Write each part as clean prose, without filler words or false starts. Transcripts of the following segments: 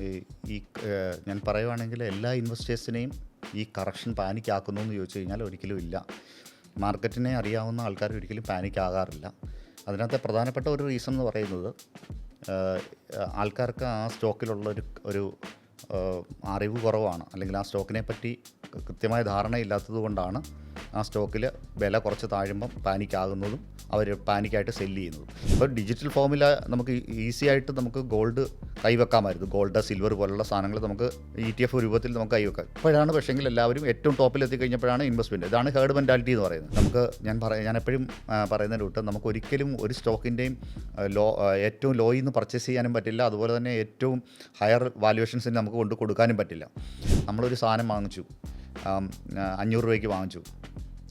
ഈ ഈ ഞാൻ പറയുവാണെങ്കിൽ എല്ലാ ഇൻവെസ്റ്റേഴ്സിനെയും ഈ കറക്ഷൻ പാനിക് ആക്കുന്നു എന്ന് ചോദിച്ചു കഴിഞ്ഞാൽ ഒരിക്കലും ഇല്ല. മാർക്കറ്റിനെ അറിയാവുന്ന ആൾക്കാർ ഒരിക്കലും പാനിക് ആകാറില്ല. അതിനകത്തെ പ്രധാനപ്പെട്ട ഒരു റീസൺ എന്ന് പറയുന്നത് ആൾക്കാർക്ക് ആ സ്റ്റോക്കിലുള്ള ഒരു അറിവ് കുറവാണ്, അല്ലെങ്കിൽ ആ സ്റ്റോക്കിനെ പറ്റി കൃത്യമായ ധാരണയില്ലാത്തത് കൊണ്ടാണ് ആ സ്റ്റോക്കിൽ വില കുറച്ച് താഴുമ്പം പാനിക്കാകുന്നതും അവർ പാനിക്കായിട്ട് സെല്ല് ചെയ്യുന്നതും. ഇപ്പോൾ ഡിജിറ്റൽ ഫോമിൽ നമുക്ക് ഈസി ആയിട്ട് നമുക്ക് ഗോൾഡ് കൈവെക്കാമായിരുന്നു. ഗോൾഡ്, സിൽവർ പോലുള്ള സാധനങ്ങൾ നമുക്ക് ETF രൂപത്തിൽ നമുക്ക് കൈവെക്കാം. ഇപ്പോഴാണ് പക്ഷേങ്കിൽ എല്ലാവരും ഏറ്റവും ടോപ്പിൽ എത്തിക്കഴിഞ്ഞപ്പോഴാണ് ഇൻവെസ്റ്റ്മെൻറ്റ്. ഇതാണ് ഹേർഡ് മെൻറ്റാലിറ്റി എന്ന് പറയുന്നത്. നമുക്ക് ഞാൻ എപ്പോഴും പറയുന്ന റൂട്ട്, നമുക്ക് ഒരിക്കലും ഒരു സ്റ്റോക്കിൻ്റെയും ഏറ്റവും ലോയിൽ നിന്ന് പർച്ചേസ് ചെയ്യാനും പറ്റില്ല, അതുപോലെ തന്നെ ഏറ്റവും ഹയർ വാല്യുവേഷൻസിന് നമുക്ക് കൊണ്ട് കൊടുക്കാനും പറ്റില്ല. നമ്മളൊരു സാധനം വാങ്ങിച്ചു, 500 രൂപയ്ക്ക് വാങ്ങിച്ചു,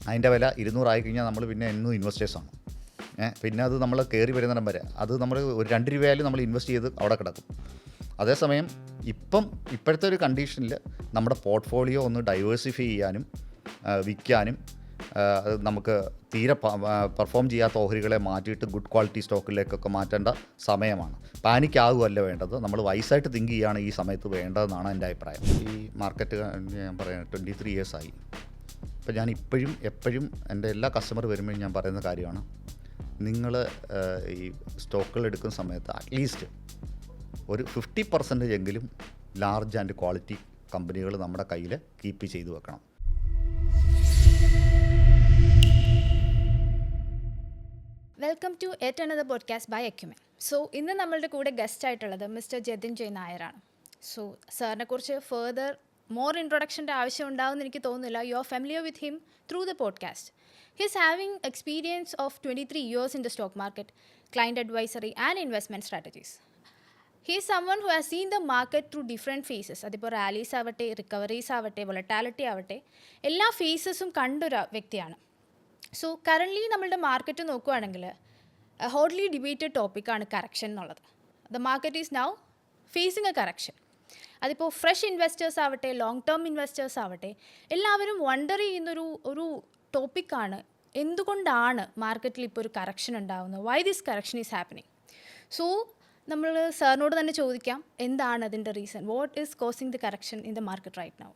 അതിൻ്റെ വില 200 ആയിക്കഴിഞ്ഞാൽ നമ്മൾ പിന്നെ എന്നും ഇൻവെസ്റ്റേഴ്സാണ്. പിന്നെ അത് നമ്മൾ കയറി വരുന്നിടം വരെ അത് നമ്മൾ ഒരു 2 രൂപയായാലും നമ്മൾ ഇൻവെസ്റ്റ് ചെയ്ത് അവിടെ കിടക്കും. അതേസമയം ഇപ്പോഴത്തെ ഒരു കണ്ടീഷനിൽ നമ്മുടെ പോർട്ട്ഫോളിയോ ഒന്ന് ഡൈവേഴ്സിഫൈ ചെയ്യാനും വിൽക്കാനും നമുക്ക് തീരെ പെർഫോം ചെയ്യാത്ത ഓഹരികളെ മാറ്റിയിട്ട് ഗുഡ് ക്വാളിറ്റി സ്റ്റോക്കിലേക്കൊക്കെ മാറ്റേണ്ട സമയമാണ്. പാനിക്കാകുമല്ല വേണ്ടത്, നമ്മൾ വൈസായിട്ട് തിങ്ക് ചെയ്യുകയാണ് ഈ സമയത്ത് വേണ്ടതെന്നാണ് എൻ്റെ അഭിപ്രായം. ഈ മാർക്കറ്റ് ഞാൻ പറയാം 23 ഇയേഴ്സായി. അപ്പോൾ ഞാൻ എപ്പോഴും എൻ്റെ എല്ലാ കസ്റ്റമർ വരുമ്പോഴും ഞാൻ പറയുന്ന കാര്യമാണ്, നിങ്ങൾ ഈ സ്റ്റോക്കുകൾ എടുക്കുന്ന സമയത്ത് അറ്റ്ലീസ്റ്റ് ഒരു 50% എങ്കിലും ലാർജ് ആൻഡ് ക്വാളിറ്റി കമ്പനികൾ നമ്മുടെ കയ്യിൽ കീപ്പ് ചെയ്ത് വെക്കണം. Welcome to yet another podcast by Acumen. So ഇന്ന് നമ്മളുടെ കൂടെ ഗസ്റ്റ് ആയിട്ടുള്ളത് മിസ്റ്റർ ജതിൻ ജെ നായരാണ്. സോ സാറിനെ കുറിച്ച് ഫർദർ മോർ ഇൻട്രൊഡക്ഷൻ്റെ ആവശ്യം ഉണ്ടാവുമെന്ന് എനിക്ക് തോന്നുന്നില്ല. You are familiar with him through the podcast. He is having experience of 23 years in the stock market, client advisory and investment strategies. He is someone who has seen the market through different phases. അതിപ്പോൾ rallies ആവട്ടെ, recoveries ആവട്ടെ, volatility ആവട്ടെ, എല്ലാ ഫേസസും കണ്ടൊരു വ്യക്തിയാണ്. So currently നമ്മളുടെ market നോക്കുകയാണെങ്കിൽ ഹോട്ട്ലി debated ടോപ്പിക്കാണ് കറക്ഷൻ എന്നുള്ളത്. The market is now phasing A correction. അതിപ്പോൾ ഫ്രഷ് ഇൻവെസ്റ്റേഴ്സ് ആവട്ടെ, ലോങ് ടേം ഇൻവെസ്റ്റേഴ്സ് ആവട്ടെ, എല്ലാവരും വണ്ടർ ചെയ്യുന്നൊരു ടോപ്പിക്കാണ്, എന്തുകൊണ്ടാണ് മാർക്കറ്റിൽ ഇപ്പോൾ ഒരു കറക്ഷൻ ഉണ്ടാകുന്നത്, why this correction is happening. So നമ്മൾ സാറിനോട് തന്നെ ചോദിക്കാം, എന്താണ് അതിൻ്റെ reason, what is causing the correction in the market right now?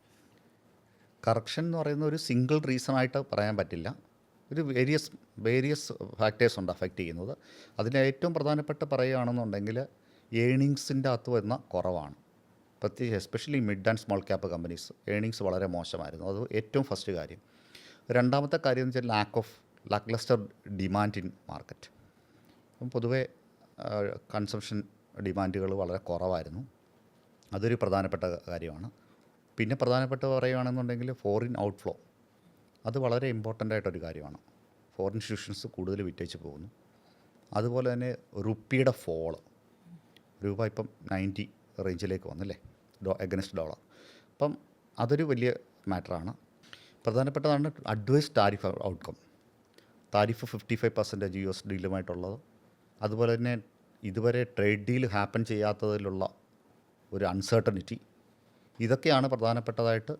Correction എന്ന് പറയുന്ന ഒരു സിംഗിൾ റീസണായിട്ട് പറയാൻ പറ്റില്ല. ഒരു വേരിയസ് ഫാക്ടേഴ്സ് ഉണ്ട് അഫക്റ്റ് ചെയ്യുന്നത്. അതിന് ഏറ്റവും പ്രധാനപ്പെട്ട പറയുകയാണെന്നുണ്ടെങ്കിൽ ഏണിങ്സിൻ്റെ അകത്ത് വരുന്ന കുറവാണ്. പ്രത്യേകിച്ച് especially mid and small cap companies earnings വളരെ മോശമായിരുന്നു. അത് ഏറ്റവും ഫസ്റ്റ് കാര്യം. രണ്ടാമത്തെ കാര്യം എന്ന് വെച്ചാൽ ലാക്ക്ലസ്റ്റർ ഡിമാൻഡ് ഇൻ മാർക്കറ്റ്. അപ്പം പൊതുവേ കൺസംഷൻ ഡിമാൻഡുകൾ വളരെ കുറവായിരുന്നു. അതൊരു പ്രധാനപ്പെട്ട കാര്യമാണ്. പിന്നെ പ്രധാനപ്പെട്ട പറയുകയാണെന്നുണ്ടെങ്കിൽ ഫോറിൻ ഔട്ട്ഫ്ലോ, അത് വളരെ ഇമ്പോർട്ടൻ്റ് ആയിട്ടൊരു കാര്യമാണ്. ഫോറിൻ ഇൻസ്റ്റിറ്റ്യൂഷൻസ് കൂടുതൽ വിറ്റഴിച്ച് പോകുന്നു. അതുപോലെ തന്നെ റുപ്പിയുടെ ഫോള്, രൂപ ഇപ്പം 90 റേഞ്ചിലേക്ക് വന്നല്ലേ എഗൻസ്റ്റ് ഡോളർ. അപ്പം അതൊരു വലിയ മാറ്ററാണ്. പ്രധാനപ്പെട്ടതാണ് advice tariff outcome. Tariff 55% USD അതുപോലെ തന്നെ ഇതുവരെ ട്രേഡ് ഡീൽ ഹാപ്പൻ ചെയ്യാത്തതിലുള്ള ഒരു അൺസർട്ടനിറ്റി, ഇതൊക്കെയാണ് പ്രധാനപ്പെട്ടതായിട്ട്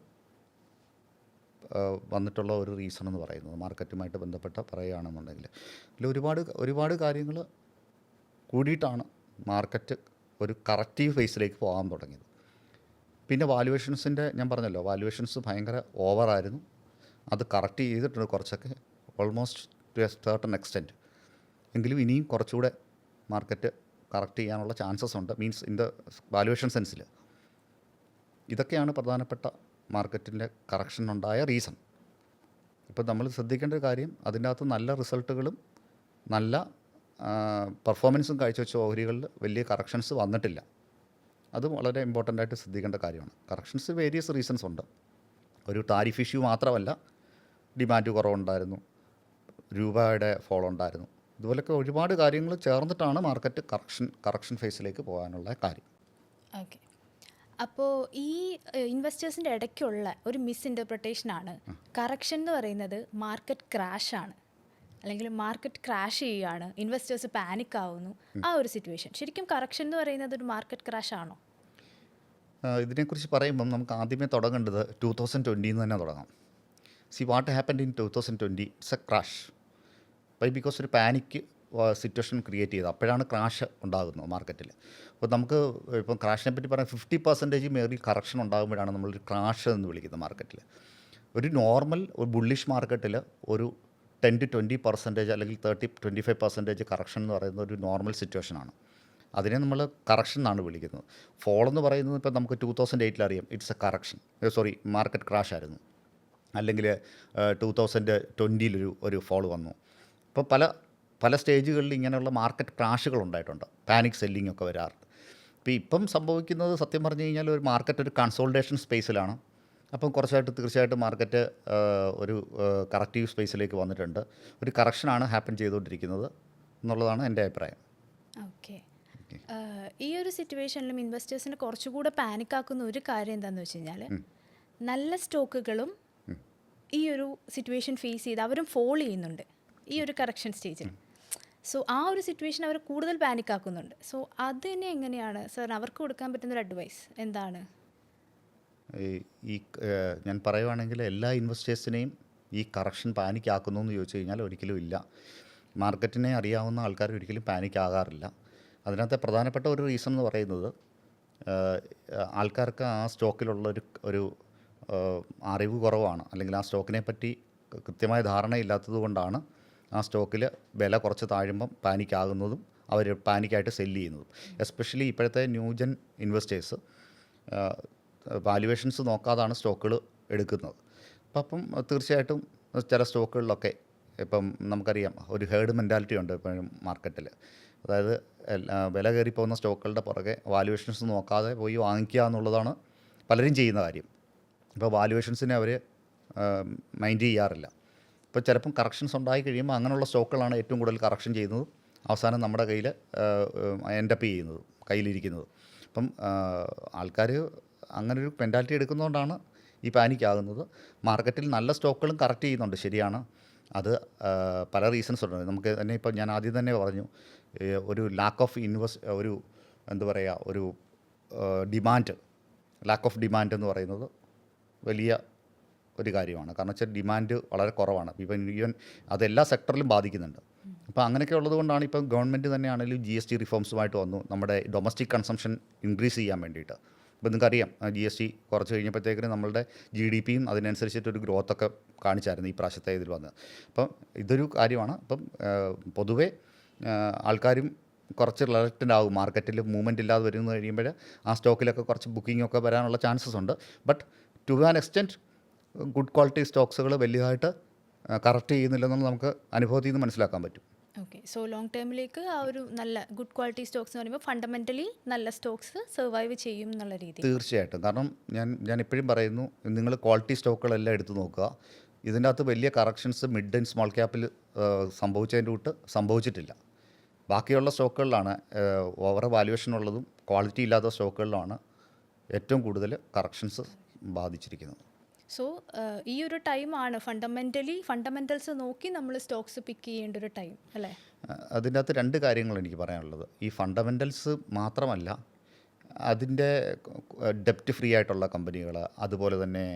വന്നിട്ടുള്ള ഒരു റീസൺ എന്ന് പറയുന്നത്. മാർക്കറ്റുമായിട്ട് ബന്ധപ്പെട്ട പറയുകയാണെന്നുണ്ടെങ്കിൽ അതിൽ ഒരുപാട് കാര്യങ്ങൾ കൂടിയിട്ടാണ് മാർക്കറ്റ് ഒരു കറക്റ്റീവ് ഫേസിലേക്ക് പോകാൻ തുടങ്ങിയത്. പിന്നെ വാല്യുവേഷൻസിൻ്റെ ഞാൻ പറഞ്ഞല്ലോ, വാല്യുവേഷൻസ് ഭയങ്കര ഓവറായിരുന്നു. അത് കറക്റ്റ് ചെയ്തിട്ടുണ്ട് കുറച്ചൊക്കെ, almost two A certain extent. എങ്കിലും ഇനിയും കുറച്ചുകൂടെ മാർക്കറ്റ് കറക്റ്റ് ചെയ്യാനുള്ള ചാൻസസ് ഉണ്ട്, മീൻസ് ഇൻ ദ വാല്യുവേഷൻ സെൻസിൽ. ഇതൊക്കെയാണ് പ്രധാനപ്പെട്ട മാർക്കറ്റിൻ്റെ കറക്ഷനുണ്ടായ റീസൺ. ഇപ്പോൾ നമ്മൾ ശ്രദ്ധിക്കേണ്ട ഒരു കാര്യം, അതിൻ്റെ അകത്ത് നല്ല റിസൾട്ടുകളും നല്ല പെർഫോമൻസും കാഴ്ചവെച്ച ഓഹരികളിൽ വലിയ കറക്ഷൻസ് വന്നിട്ടില്ല. അത് വളരെ ഇമ്പോർട്ടൻ്റ് ആയിട്ട് ശ്രദ്ധിക്കേണ്ട കാര്യമാണ്. കറക്ഷൻസ് വേരിയസ് റീസൺസ് ഉണ്ട്. ഒരു ടാരിഫ് ഇഷ്യൂ മാത്രമല്ല, ഡിമാൻഡ് കുറവുണ്ടായിരുന്നു, രൂപയുടെ ഫോൾ ഉണ്ടായിരുന്നു. ഇതുപോലൊക്കെ ഒരുപാട് കാര്യങ്ങൾ ചേർന്നിട്ടാണ് മാർക്കറ്റ് കറക്ഷൻ ഫേസിലേക്ക് പോകാനുള്ള കാര്യം. ഓക്കെ. അപ്പോൾ ഈ ഇൻവെസ്റ്റേഴ്സിൻ്റെ ഇടയ്ക്കുള്ള ഒരു മിസ് ഇൻ്റർപ്രിട്ടേഷനാണ് കറക്ഷൻ എന്ന് പറയുന്നത് മാർക്കറ്റ് ക്രാഷാണ്, അല്ലെങ്കിൽ മാർക്കറ്റ് ക്രാഷ് ചെയ്യുകയാണ്, ഇൻവെസ്റ്റേഴ്സ് പാനിക് ആവുന്നു, ആ ഒരു സിറ്റുവേഷൻ. ശരിക്കും കറക്ഷൻ എന്ന് പറയുന്നത് ഒരു മാർക്കറ്റ് ക്രാഷ് ആണോ? ഇതിനെക്കുറിച്ച് പറയുമ്പം നമുക്ക് ആദ്യമേ തുടങ്ങേണ്ടത് 2020 തന്നെ തുടങ്ങാം. What happened in 2020? It's A crash. Because ഒരു പാനിക് സിറ്റുവേഷൻ ക്രിയേറ്റ് ചെയ്തത്. അപ്പോഴാണ് ക്രാഷ് ഉണ്ടാകുന്നത് മാർക്കറ്റിൽ. അപ്പോൾ നമുക്ക് ഇപ്പം ക്രാഷിനെ പറ്റി പറയാൻ 50% മേറിൽ കറക്ഷൻ ഉണ്ടാകുമ്പോഴാണ് നമ്മളൊരു ക്രാഷ് എന്ന് വിളിക്കുന്നത് മാർക്കറ്റിൽ. ഒരു നോർമൽ ഒരു ബുള്ളിഷ് മാർക്കറ്റിൽ ഒരു 10-20% അല്ലെങ്കിൽ 30-25% കറക്ഷൻ എന്ന് പറയുന്നത് ഒരു നോർമൽ സിറ്റുവേഷനാണ്. അതിനെ നമ്മൾ കറക്ഷൻ എന്നാണ് വിളിക്കുന്നത്. ഫോൾ എന്ന് പറയുന്നത് ഇപ്പോൾ നമുക്ക് 2008 അറിയാം, it's A correction, market crash ആയിരുന്നു. അല്ലെങ്കിൽ 2020 ഒരു ഫോൾ വന്നു. ഇപ്പോൾ പല പല സ്റ്റേജുകളിൽ ഇങ്ങനെയുള്ള മാർക്കറ്റ് ക്രാഷുകൾ ഉണ്ടായിട്ടുണ്ട്, പാനിക് സെല്ലിംഗ് ഒക്കെ വരാറുണ്ട്. ഇപ്പോൾ ഇപ്പം സംഭവിക്കുന്നത് സത്യം പറഞ്ഞു കഴിഞ്ഞാൽ ഒരു മാർക്കറ്റ് ഒരു കൺസോൾട്ടേഷൻ സ്പേസിലാണ്. അപ്പം കുറച്ചായിട്ട് തീർച്ചയായിട്ടും മാർക്കറ്റ് ഒരു കറക്റ്റീവ് സ്പേസിലേക്ക് വന്നിട്ടുണ്ട്. ഒരു കറക്ഷനാണ് ഹാപ്പൻ ചെയ്തുകൊണ്ടിരിക്കുന്നത് എന്നുള്ളതാണ് എൻ്റെ അഭിപ്രായം. ഓക്കെ. ഈ ഒരു സിറ്റുവേഷനിലും ഇൻവെസ്റ്റേഴ്സിനെ കുറച്ചുകൂടെ പാനിക്കാക്കുന്ന ഒരു കാര്യം എന്താണെന്ന് വെച്ച് കഴിഞ്ഞാൽ, നല്ല സ്റ്റോക്കുകളും ഈ ഒരു സിറ്റുവേഷൻ ഫേസ് ചെയ്ത് അവരും ഫോൾ ചെയ്യുന്നുണ്ട് ഈ ഒരു കറക്ഷൻ സ്റ്റേജിൽ. സോ ആ ഒരു സിറ്റുവേഷൻ അവർ കൂടുതൽ പാനിക്കാക്കുന്നുണ്ട്. സോ അതിനെ എങ്ങനെയാണ് സാർ അവർക്ക് കൊടുക്കാൻ പറ്റുന്നൊരു അഡ്വൈസ് എന്താണ്? ഈ ഞാൻ പറയുവാണെങ്കിൽ എല്ലാ ഇൻവെസ്റ്റേഴ്സിനെയും ഈ കറക്ഷൻ പാനിക് ആക്കുന്നു എന്ന് ചോദിച്ചു കഴിഞ്ഞാൽ ഒരിക്കലും ഇല്ല. മാർക്കറ്റിനെ അറിയാവുന്ന ആൾക്കാർ ഒരിക്കലും പാനിക് ആകാറില്ല. അതിനകത്തെ പ്രധാനപ്പെട്ട ഒരു റീസൺ എന്ന് പറയുന്നത് ആൾക്കാർക്ക് ആ സ്റ്റോക്കിലുള്ള ഒരു അറിവ് കുറവാണ്, അല്ലെങ്കിൽ ആ സ്റ്റോക്കിനെ പറ്റി കൃത്യമായ ധാരണയില്ലാത്തത് കൊണ്ടാണ് ആ സ്റ്റോക്കിൽ വില കുറച്ച് താഴുമ്പം പാനിക് ആകുന്നതും അവർ പാനിക്കായിട്ട് സെല്ല് ചെയ്യുന്നതും. എസ്പെഷ്യലി ഇപ്പോഴത്തെ ന്യൂജൻ ഇൻവെസ്റ്റേഴ്സ് വാല്യുവേഷൻസ് നോക്കാതാണ് സ്റ്റോക്കുകൾ എടുക്കുന്നത്. അപ്പം തീർച്ചയായിട്ടും ചില സ്റ്റോക്കുകളിലൊക്കെ ഇപ്പം നമുക്കറിയാം ഒരു ഹേർഡ് മെൻറ്റാലിറ്റി ഉണ്ട് ഇപ്പോഴും മാർക്കറ്റിൽ. അതായത് വില കയറിപ്പോകുന്ന സ്റ്റോക്കുകളുടെ പുറകെ വാല്യുവേഷൻസ് നോക്കാതെ പോയി വാങ്ങിക്കുക എന്നുള്ളതാണ് പലരും ചെയ്യുന്ന കാര്യം. ഇപ്പോൾ വാല്യുവേഷൻസിനെ അവർ മൈൻഡ് ചെയ്യാറില്ല. ഇപ്പോൾ ചിലപ്പം കറക്ഷൻസ് ഉണ്ടായി കഴിയുമ്പോൾ അങ്ങനെയുള്ള സ്റ്റോക്കുകളാണ് ഏറ്റവും കൂടുതൽ കറക്ഷൻ ചെയ്യുന്നതും അവസാനം നമ്മുടെ കയ്യിൽ എൻഡപ്പ് ചെയ്യുന്നതും കയ്യിലിരിക്കുന്നത്. അപ്പം ആൾക്കാർ അങ്ങനൊരു മെൻറ്റാലിറ്റി എടുക്കുന്നതുകൊണ്ടാണ് ഈ പാനിക് ആകുന്നത്. മാർക്കറ്റിൽ നല്ല സ്റ്റോക്കുകളും കറക്റ്റ് ചെയ്യുന്നുണ്ട്, ശരിയാണ്. അത് പല റീസൺസ് ഉണ്ട്. നമുക്ക് തന്നെ ഇപ്പോൾ ഞാൻ ആദ്യം തന്നെ പറഞ്ഞു, ഒരു ലാക്ക് ഓഫ് ഒരു എന്താ പറയുക, ഒരു ലാക്ക് ഓഫ് ഡിമാൻഡ് എന്ന് പറയുന്നത് വലിയ ഒരു കാര്യമാണ്. കാരണം വെച്ചാൽ ഡിമാൻഡ് വളരെ കുറവാണ്. ഇപ്പം ഈവൻ അതെല്ലാ സെക്ടറിലും ബാധിക്കുന്നുണ്ട്. അപ്പോൾ അങ്ങനെയൊക്കെ ഉള്ളതുകൊണ്ടാണ് ഇപ്പം ഗവൺമെൻറ് തന്നെയാണെങ്കിലും GST റിഫോംസുമായിട്ട് വന്നു നമ്മുടെ ഡൊമസ്റ്റിക് കൺസംഷൻ ഇൻക്രീസ് ചെയ്യാൻ വേണ്ടിയിട്ട്. ഇപ്പോൾ നിങ്ങൾക്കറിയാം GST കുറച്ച് കഴിഞ്ഞപ്പോഴത്തേക്കിന് നമ്മളുടെ GDPയും അതിനനുസരിച്ചിട്ടൊരു ഗ്രോത്തൊക്കെ കാണിച്ചായിരുന്നു ഈ പ്രാവശ്യത്തെ ഇതിൽ വന്നത്. അപ്പം ഇതൊരു കാര്യമാണ്. അപ്പം പൊതുവേ ആൾക്കാരും കുറച്ച് റിലക്റ്റൻ്റ് ആകും. മാർക്കറ്റിൽ മൂവ്മെൻറ്റ് ഇല്ലാതെ വരുന്ന കഴിയുമ്പോൾ ആ സ്റ്റോക്കിലൊക്കെ കുറച്ച് ബുക്കിങ്ങൊക്കെ വരാനുള്ള ചാൻസസ് ഉണ്ട്. But to an extent good quality സ്റ്റോക്സുകൾ വലിയതായിട്ട് കറക്റ്റ് ചെയ്യുന്നില്ലെന്നുള്ള നമുക്ക് അനുഭവത്തിൽ നിന്ന് മനസ്സിലാക്കാൻ പറ്റും. ഓക്കെ. സോ ലോങ് ടേമിലേക്ക് ആ ഒരു നല്ല ഗുഡ് ക്വാളിറ്റി സ്റ്റോക്സ് എന്ന് പറയുമ്പോൾ ഫണ്ടമെൻ്റലി നല്ല സ്റ്റോക്സ് സർവൈവ് ചെയ്യും എന്നുള്ള രീതി. തീർച്ചയായിട്ടും. കാരണം ഞാൻ ഇപ്പോഴും പറയുന്നു, നിങ്ങൾ ക്വാളിറ്റി സ്റ്റോക്കുകളെല്ലാം എടുത്ത് നോക്കുക. ഇതിൻ്റെ അകത്ത് വലിയ കറക്ഷൻസ് മിഡ് ആൻഡ് സ്മോൾ ക്യാപ്പിൽ സംഭവിച്ചതിൻ്റെ കൂട്ട് സംഭവിച്ചിട്ടില്ല. ബാക്കിയുള്ള സ്റ്റോക്കുകളിലാണ് ഓവർ വാല്യുവേഷൻ ഉള്ളതും ക്വാളിറ്റി ഇല്ലാത്ത സ്റ്റോക്കുകളിലാണ് ഏറ്റവും കൂടുതൽ കറക്ഷൻസ് ബാധിച്ചിരിക്കുന്നത്. സോ ഈ ഒരു ടൈമാണ് ഫണ്ടമെൻ്റൽസ് നോക്കി നമ്മൾ സ്റ്റോക്സ് പിക്ക് ചെയ്യേണ്ട ഒരു ടൈം അല്ലേ? അതിൻ്റെ അകത്ത് രണ്ട് കാര്യങ്ങൾ എനിക്ക് പറയാനുള്ളത്. ഈ ഫണ്ടമെൻ്റൽസ് മാത്രമല്ല, അതിൻ്റെ ഡെപ്റ്റ് ഫ്രീ ആയിട്ടുള്ള കമ്പനികൾ, അതുപോലെ തന്നെ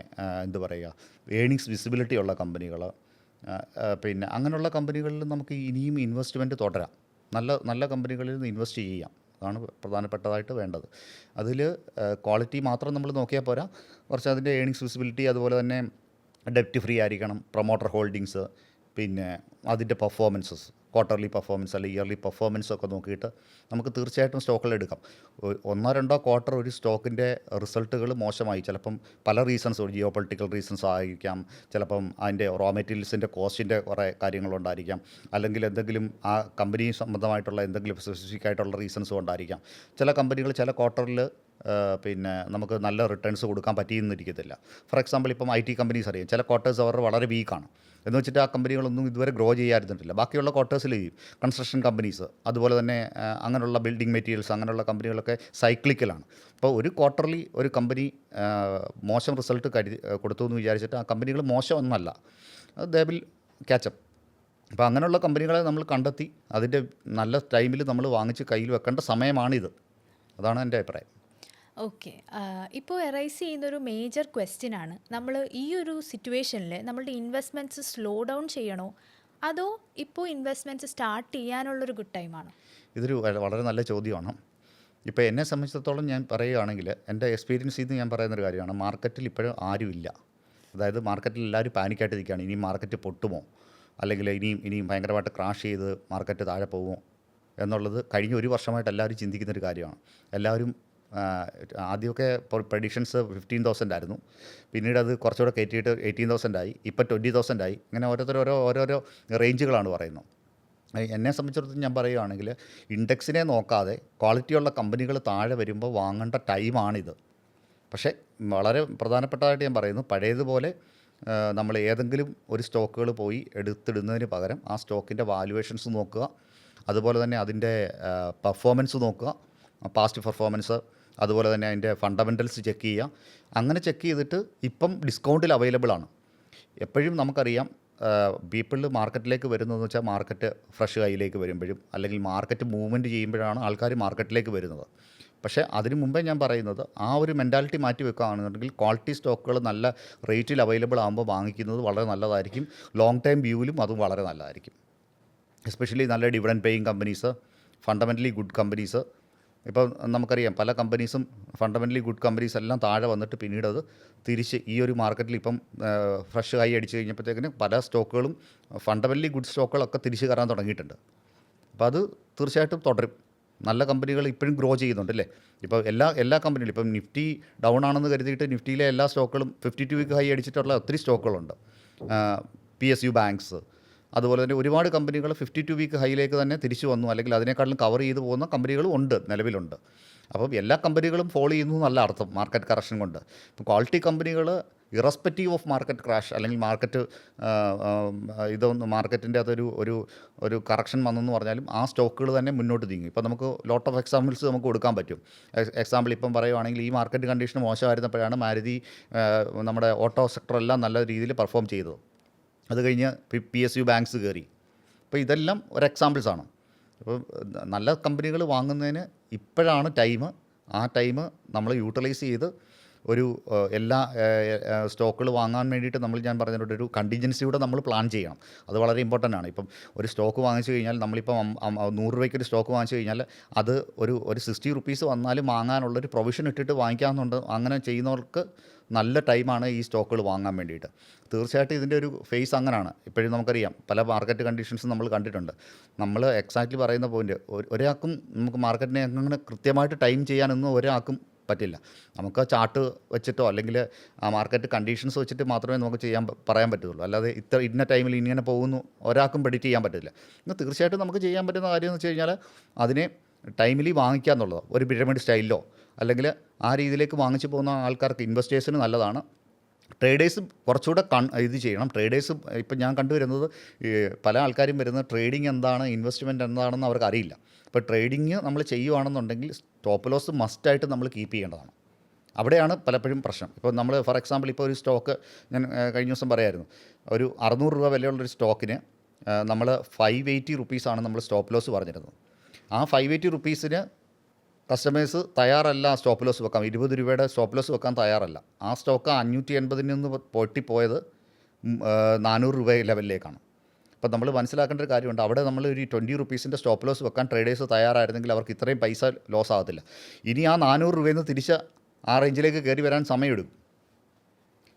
എന്താ പറയുക, ഏണിങ്സ് വിസിബിലിറ്റി ഉള്ള കമ്പനികൾ, പിന്നെ അങ്ങനെയുള്ള കമ്പനികളിൽ നമുക്ക് ഇനിയും ഇൻവെസ്റ്റ്മെൻറ്റ് തുടരാം. നല്ല കമ്പനികളിൽ നിന്ന് ഇൻവെസ്റ്റ് ചെയ്യാം. അതാണ് പ്രധാനപ്പെട്ടതായിട്ട് വേണ്ടത്. അതിൽ ക്വാളിറ്റി മാത്രം നമ്മൾ നോക്കിയാൽ പോരാ, കുറച്ച് അതിൻ്റെ ഏണിങ്സ് വിസിബിലിറ്റി, അതുപോലെ തന്നെ ഡെപ്റ്റ് ഫ്രീ ആയിരിക്കണം, പ്രൊമോട്ടർ ഹോൾഡിങ്സ്, പിന്നെ അതിൻ്റെ പെർഫോമൻസസ്, ക്വാർട്ടർലി പെർഫോമൻസ് അല്ലെങ്കിൽ ഇയർലി പെർഫോമൻസ് ഒക്കെ നോക്കിയിട്ട് നമുക്ക് തീർച്ചയായിട്ടും സ്റ്റോക്കുകൾ എടുക്കാം. 1-2 ക്വാർട്ടർ ഒരു സ്റ്റോക്കിൻ്റെ റിസൾട്ടുകൾ മോശമായി, ചിലപ്പം പല റീസൺസ്, ജിയോ പൊളിറ്റിക്കൽ റീസൺസ് ആയിരിക്കാം, ചിലപ്പം അതിൻ്റെ റോ മെറ്റീരിയൽസിൻ്റെ കോസ്റ്റിൻ്റെ കുറേ കാര്യങ്ങളുണ്ടായിരിക്കാം, അല്ലെങ്കിൽ എന്തെങ്കിലും ആ കമ്പനി സംബന്ധമായിട്ടുള്ള എന്തെങ്കിലും സ്പെസിഫിക് ആയിട്ടുള്ള റീസൺസും ഉണ്ടായിരിക്കാം. ചില കമ്പനികൾ ചില ക്വാർട്ടറിൽ പിന്നെ നമുക്ക് നല്ല റിട്ടേൺസ് കൊടുക്കാൻ പറ്റിയെന്നിരിക്കത്തില്ല. ഫോർ എക്സാമ്പിൾ ഇപ്പം IT കമ്പനീസ് അറിയാം, ചില ക്വാർട്ടേഴ്സ് അവർ വളരെ വീക്കാണ് എന്ന് വെച്ചിട്ട് ആ കമ്പനികളൊന്നും ഇതുവരെ ഗ്രോ ചെയ്യാതിരുന്നിട്ടില്ല. ബാക്കിയുള്ള ക്വാർട്ടേഴ്സിൽ കൺസ്ട്രക്ഷൻ കമ്പനീസ്, അതുപോലെ തന്നെ അങ്ങനെയുള്ള ബിൽഡിംഗ് മെറ്റീരിയൽസ്, അങ്ങനെയുള്ള കമ്പനികളൊക്കെ സൈക്ലിക്കലാണ്. അപ്പോൾ ഒരു ക്വാർട്ടർലി ഒരു കമ്പനി മോശം റിസൾട്ട് കൊടുത്തു എന്ന് വിചാരിച്ചിട്ട് ആ കമ്പനികൾ മോശമൊന്നല്ല, ദേ വിൽ ക്യാച്ചപ്പ്. അപ്പോൾ അങ്ങനെയുള്ള കമ്പനികളെ നമ്മൾ കണ്ടെത്തി അതിൻ്റെ നല്ല ടൈമിൽ നമ്മൾ വാങ്ങിച്ച് കയ്യിൽ വെക്കേണ്ട സമയമാണിത്. അതാണ് എൻ്റെ അഭിപ്രായം. ഓക്കെ. ഇപ്പോൾ എറൈസ് ചെയ്യുന്നൊരു മേജർ ക്വസ്റ്റ്യനാണ്, നമ്മൾ ഈ ഒരു സിറ്റുവേഷനിൽ നമ്മളുടെ ഇൻവെസ്റ്റ്മെൻറ്റ്സ് സ്ലോ ഡൗൺ ചെയ്യണോ അതോ ഇപ്പോൾ ഇൻവെസ്റ്റ്മെൻറ്റ്സ് സ്റ്റാർട്ട് ചെയ്യാനുള്ളൊരു ഗുഡ് ടൈമാണോ? ഇതൊരു വളരെ നല്ല ചോദ്യമാണ്. ഇപ്പോൾ എന്നെ സംബന്ധിച്ചിടത്തോളം ഞാൻ പറയുകയാണെങ്കിൽ എൻ്റെ എക്സ്പീരിയൻസിൽ നിന്ന് ഞാൻ പറയുന്നൊരു കാര്യമാണ്, മാർക്കറ്റിൽ ഇപ്പോഴും ആരുമില്ല. അതായത് മാർക്കറ്റിൽ എല്ലാവരും പാനിക്കായിട്ട് നിൽക്കുകയാണ്. ഇനി മാർക്കറ്റ് പൊട്ടുമോ, അല്ലെങ്കിൽ ഇനിയും ഭയങ്കരമായിട്ട് ക്രാഷ് ചെയ്ത് മാർക്കറ്റ് താഴെ പോകുമോ എന്നുള്ളത് കഴിഞ്ഞ ഒരു വർഷമായിട്ട് എല്ലാവരും ചിന്തിക്കുന്നൊരു കാര്യമാണ്. എല്ലാവരും ആദ്യമൊക്കെ പ്രഡിക്ഷൻസ് 15,000 ആയിരുന്നു, പിന്നീട് അത് കുറച്ചുകൂടെ കയറ്റിയിട്ട് 18,000 ആയി, ഇപ്പോൾ 20,000 ആയി. ഇങ്ങനെ ഓരോരോ റേഞ്ചുകളാണ് പറയുന്നത്. എന്നെ സംബന്ധിച്ചിടത്തോളം ഞാൻ പറയുകയാണെങ്കിൽ ഇൻഡെക്സിനെ നോക്കാതെ ക്വാളിറ്റിയുള്ള കമ്പനികൾ താഴെ വരുമ്പോൾ വാങ്ങേണ്ട ടൈമാണിത്. പക്ഷേ വളരെ പ്രധാനപ്പെട്ടതായിട്ട് ഞാൻ പറയുന്നു, പഴയതുപോലെ നമ്മൾ ഏതെങ്കിലും ഒരു സ്റ്റോക്കുകൾ പോയി എടുത്തിടുന്നതിന് പകരം ആ സ്റ്റോക്കിൻ്റെ വാല്യുവേഷൻസ് നോക്കുക, അതുപോലെ തന്നെ അതിൻ്റെ പെർഫോമൻസ് നോക്കുക, പാസ്റ്റ് പെർഫോമൻസ്, അതുപോലെ തന്നെ അതിൻ്റെ ഫണ്ടമെൻ്റൽസ് ചെക്ക് ചെയ്യുക. അങ്ങനെ ചെക്ക് ചെയ്തിട്ട് ഇപ്പം ഡിസ്കൗണ്ടിൽ അവൈലബിൾ ആണ്. എപ്പോഴും നമുക്കറിയാം പീപ്പിൾ മാർക്കറ്റിലേക്ക് വരുന്നതെന്ന് വെച്ചാൽ മാർക്കറ്റ് ഫ്രഷ് കയ്യിലേക്ക് വരുമ്പോഴും അല്ലെങ്കിൽ മാർക്കറ്റ് മൂവ്മെൻറ്റ് ചെയ്യുമ്പോഴാണ് ആൾക്കാർ മാർക്കറ്റിലേക്ക് വരുന്നത്. പക്ഷേ അതിന് മുമ്പേ ഞാൻ പറയുന്നത്, ആ ഒരു മെൻറ്റാലിറ്റി മാറ്റി വെക്കുകയാണെന്നുണ്ടെങ്കിൽ ക്വാളിറ്റി സ്റ്റോക്കുകൾ നല്ല റേറ്റിൽ അവൈലബിൾ ആകുമ്പോൾ വാങ്ങിക്കുന്നത് വളരെ നല്ലതായിരിക്കും. ലോങ് ടൈം വ്യൂവിലും അതും വളരെ നല്ലതായിരിക്കും. എസ്പെഷ്യലി നല്ല dividend paying companies, fundamentally good companies. ഇപ്പം നമുക്കറിയാം പല കമ്പനീസും ഫണ്ടമെൻ്റലി ഗുഡ് കമ്പനീസ് എല്ലാം താഴെ വന്നിട്ട് പിന്നീട് അത് തിരിച്ച് ഈ ഒരു മാർക്കറ്റിൽ ഇപ്പം ഫ്രഷ് ഹൈ അടിച്ച് കഴിഞ്ഞപ്പോഴത്തേക്കിന് പല സ്റ്റോക്കുകളും ഫണ്ടമെൻ്റലി ഗുഡ് സ്റ്റോക്കുകളൊക്കെ തിരിച്ച് കയറാൻ തുടങ്ങിയിട്ടുണ്ട്. അപ്പോൾ അത് തീർച്ചയായിട്ടും തുടരും. നല്ല കമ്പനികൾ ഇപ്പോഴും ഗ്രോ ചെയ്യുന്നുണ്ട് അല്ലേ. ഇപ്പോൾ എല്ലാ കമ്പനികളും ഇപ്പം നിഫ്റ്റി ഡൗൺ ആണെന്ന് കരുതിയിട്ട് നിഫ്റ്റിയിലെ എല്ലാ സ്റ്റോക്കുകളും 52 വീക്ക് ഹൈ അടിച്ചിട്ടുള്ള ഒത്തിരി സ്റ്റോക്കുകളുണ്ട്. PSU ബാങ്ക്സ്, അതുപോലെ തന്നെ ഒരുപാട് കമ്പനികൾ 52 വീക്ക് ഹൈയിലേക്ക് തന്നെ തിരിച്ചു വന്നു, അല്ലെങ്കിൽ അതിനേക്കാളും കവർ ചെയ്ത് പോകുന്ന കമ്പനികളും ഉണ്ട്, നിലവിലുണ്ട്. അപ്പം എല്ലാ കമ്പനികളും ഫോളോ ചെയ്യുന്നു എന്നല്ല അർത്ഥം മാർക്കറ്റ് കറക്ഷൻ കൊണ്ട്. ഇപ്പം ക്വാളിറ്റി കമ്പനികൾ ഇറസ്പെക്റ്റീവ് ഓഫ് മാർക്കറ്റ് ക്രാഷ് അല്ലെങ്കിൽ മാർക്കറ്റ് മാർക്കറ്റിൻ്റെ ഒരു കറക്ഷൻ വന്നെന്ന് പറഞ്ഞാലും ആ സ്റ്റോക്കുകൾ തന്നെ മുന്നോട്ട് നീങ്ങും. ഇപ്പോൾ നമുക്ക് ലോട്ട് ഓഫ് എക്സാമ്പിൾസ് നമുക്ക് കൊടുക്കാൻ പറ്റും. എക്സാമ്പിൾ ഇപ്പം പറയുവാണെങ്കിൽ ഈ മാർക്കറ്റ് കണ്ടീഷൻ മോശമായിരുന്നപ്പോഴാണ് മാരുതി നമ്മുടെ ഓട്ടോ സെക്ടറെല്ലാം നല്ല രീതിയിൽ പെർഫോം ചെയ്തത്. അത് കഴിഞ്ഞ് PSU ബാങ്ക്സ് കയറി. അപ്പോൾ ഇതെല്ലാം ഒരു എക്സാമ്പിൾസാണ്. അപ്പോൾ നല്ല കമ്പനികൾ വാങ്ങുന്നതിന് ഇപ്പോഴാണ് ടൈം. ആ ടൈം നമ്മൾ യൂട്ടിലൈസ് ചെയ്ത് ഒരു എല്ലാ സ്റ്റോക്കുകൾ വാങ്ങാൻ വേണ്ടിയിട്ട് ഞാൻ പറഞ്ഞിട്ടുണ്ട്, ഒരു കണ്ടിൻജൻസിയൂടെ നമ്മൾ പ്ലാൻ ചെയ്യണം. അത് വളരെ ഇമ്പോർട്ടൻ്റ് ആണ്. ഇപ്പം ഒരു സ്റ്റോക്ക് വാങ്ങിച്ചു കഴിഞ്ഞാൽ നമ്മളിപ്പം 100 രൂപയ്ക്ക് ഒരു സ്റ്റോക്ക് വാങ്ങിച്ചു കഴിഞ്ഞാൽ അത് ഒരു 60 റുപ്പീസ് വന്നാലും വാങ്ങാനുള്ളൊരു പ്രൊവിഷൻ ഇട്ടിട്ട് വാങ്ങിക്കാമെന്നുണ്ട്. അങ്ങനെ ചെയ്യുന്നവർക്ക് നല്ല ടൈമാണ് ഈ സ്റ്റോക്കുകൾ വാങ്ങാൻ വേണ്ടിയിട്ട്. തീർച്ചയായിട്ടും ഇതിൻ്റെ ഒരു ഫേസ് അങ്ങനെയാണ്. ഇപ്പോഴും നമുക്കറിയാം പല മാർക്കറ്റ് കണ്ടീഷൻസും നമ്മൾ കണ്ടിട്ടുണ്ട്. നമ്മൾ എക്സാക്റ്റ്ലി പറയുന്ന പോയിൻ്റ് ഒരാൾക്കും നമുക്ക് മാർക്കറ്റിനെ അങ്ങനെ കൃത്യമായിട്ട് ടൈം ചെയ്യാനൊന്നും ഒരാൾക്കും പറ്റില്ല. നമുക്ക് ചാർട്ട് വെച്ചിട്ടോ അല്ലെങ്കിൽ ആ മാർക്കറ്റ് കണ്ടീഷൻസ് വെച്ചിട്ട് മാത്രമേ നമുക്ക് പറയാൻ പറ്റുള്ളൂ. അല്ലാതെ ഇന്ന ടൈമിൽ ഇങ്ങനെ പോകുന്നു ഒരാൾക്കും പ്രെഡിക്റ്റ് ചെയ്യാൻ പറ്റില്ല. എന്നാൽ തീർച്ചയായിട്ടും നമുക്ക് ചെയ്യാൻ പറ്റുന്ന കാര്യം എന്ന് വെച്ച് കഴിഞ്ഞാൽ അതിനെ ടൈമിലി വാങ്ങിക്കുക എന്നുള്ളത്. ഒരു പിരമിഡ് സ്റ്റൈലിലോ അല്ലെങ്കിൽ ആ രീതിയിലേക്ക് വാങ്ങിച്ചു പോകുന്ന ആൾക്കാർക്ക്, ഇൻവെസ്റ്റേഴ്സിന് നല്ലതാണ്. ട്രേഡേഴ്സും കുറച്ചുകൂടെ ഇത് ചെയ്യണം. ട്രേഡേഴ്സും ഇപ്പം ഞാൻ കണ്ടുവരുന്നത് പല ആൾക്കാരും വരുന്നത് ട്രേഡിംഗ് എന്താണ്, ഇൻവെസ്റ്റ്മെൻറ്റ് എന്താണെന്ന് അവർക്ക് അറിയില്ല. ഇപ്പോൾ ട്രേഡിങ് നമ്മൾ ചെയ്യുകയാണെന്നുണ്ടെങ്കിൽ സ്റ്റോപ്പ് ലോസ് മസ്റ്റായിട്ട് നമ്മൾ കീപ്പ് ചെയ്യേണ്ടതാണ്. അവിടെയാണ് പലപ്പോഴും പ്രശ്നം. ഇപ്പോൾ നമ്മൾ ഫോർ എക്സാമ്പിൾ ഇപ്പോൾ ഒരു സ്റ്റോക്ക് ഞാൻ കഴിഞ്ഞ ദിവസം പറയായിരുന്നു, ഒരു 600 രൂപ വിലയുള്ളൊരു സ്റ്റോക്കിന് നമ്മൾ 580 റുപ്പീസാണ് നമ്മൾ സ്റ്റോപ്പ് ലോസ് പറഞ്ഞിരുന്നത്. ആ 580 റുപ്പീസിന് കസ്റ്റമേഴ്സ് തയ്യാറല്ല സ്റ്റോപ്പ് ലോസ് വെക്കാം. 20 രൂപയുടെ സ്റ്റോപ്പ് ലോസ് വെക്കാൻ തയ്യാറല്ല. ആ സ്റ്റോക്ക് 580 നിന്ന് പൊട്ടിപ്പോയത് 400 രൂപ ലെവലിലേക്കാണ്. അപ്പോൾ നമ്മൾ മനസ്സിലാക്കേണ്ട ഒരു കാര്യമുണ്ട്, അവിടെ നമ്മൾ ഒരു 20 റുപ്പീസിൻ്റെ സ്റ്റോപ്പ് ലോസ് വെക്കാൻ ട്രേഡേഴ്സ് തയ്യാറായിരുന്നെങ്കിൽ അവർക്ക് ഇത്രയും പൈസ ലോസ് ആകത്തില്ല. ഇനി ആ 400 രൂപയിൽ നിന്ന് തിരിച്ച് ആ റേഞ്ചിലേക്ക് കയറി വരാൻ സമയമെടുക്കും.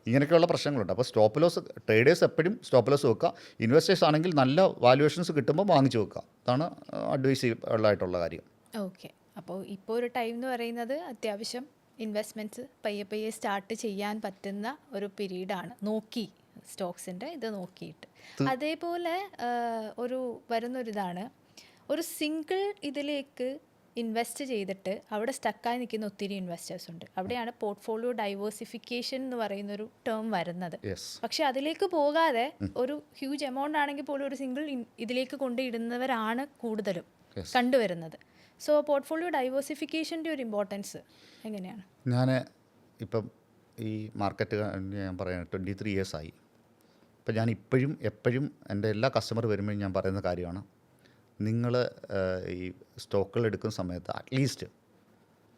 ഇങ്ങനെയൊക്കെയുള്ള പ്രശ്നങ്ങളുണ്ട്. അപ്പോൾ സ്റ്റോപ്പ് ലോസ് ട്രേഡേഴ്സ് എപ്പോഴും സ്റ്റോപ്പ് ലോസ് വെക്കുക. ഇൻവെസ്റ്റേഴ്സ് ആണെങ്കിൽ നല്ല വാല്യുവേഷൻസ് കിട്ടുമ്പോൾ വാങ്ങിച്ചു വെക്കുക. അതാണ് അഡ്വൈസ് ഉള്ളതായിട്ടുള്ള കാര്യം. ഓക്കെ. അപ്പോൾ ഇപ്പോൾ ഒരു ടൈം എന്ന് പറയുന്നത് അത്യാവശ്യം ഇൻവെസ്റ്റ്മെൻറ്റ്സ് പയ്യെ സ്റ്റാർട്ട് ചെയ്യാൻ പറ്റുന്ന ഒരു പീരീഡാണ്, നോക്കി സ്റ്റോക്സിൻ്റെ ഇത് നോക്കിയിട്ട്. അതേപോലെ ഒരു വരുന്നൊരിതാണ്, ഒരു സിംഗിൾ ഇതിലേക്ക് ഇൻവെസ്റ്റ് ചെയ്തിട്ട് അവിടെ സ്റ്റക്കായി നിൽക്കുന്ന ഒത്തിരി ഇൻവെസ്റ്റേഴ്സ് ഉണ്ട്. അവിടെയാണ് പോർട്ട്ഫോളിയോ ഡൈവേഴ്സിഫിക്കേഷൻ എന്ന് പറയുന്നൊരു ടേം വരുന്നത്. പക്ഷെ അതിലേക്ക് പോകാതെ ഒരു ഹ്യൂജ് എമൗണ്ട് ആണെങ്കിൽ പോലും ഒരു സിംഗിൾ ഇതിലേക്ക് കൊണ്ടിടുന്നവരാണ് കൂടുതലും കണ്ടുവരുന്നത്. സോ പോർട്ട്ഫോളിയോ ഡൈവേഴ്സിഫിക്കേഷൻ്റെ ഒരു ഇമ്പോർട്ടൻസ് എങ്ങനെയാണ്? ഞാൻ ഇപ്പം ഈ മാർക്കറ്റ് ഞാൻ പറയാൻ 23 ഇയേഴ്സായി. ഇപ്പം ഞാൻ എപ്പോഴും എൻ്റെ എല്ലാ കസ്റ്റമർ വരുമ്പോഴും ഞാൻ പറയുന്ന കാര്യമാണ്, നിങ്ങൾ ഈ സ്റ്റോക്കുകൾ എടുക്കുന്ന സമയത്ത് അറ്റ്ലീസ്റ്റ്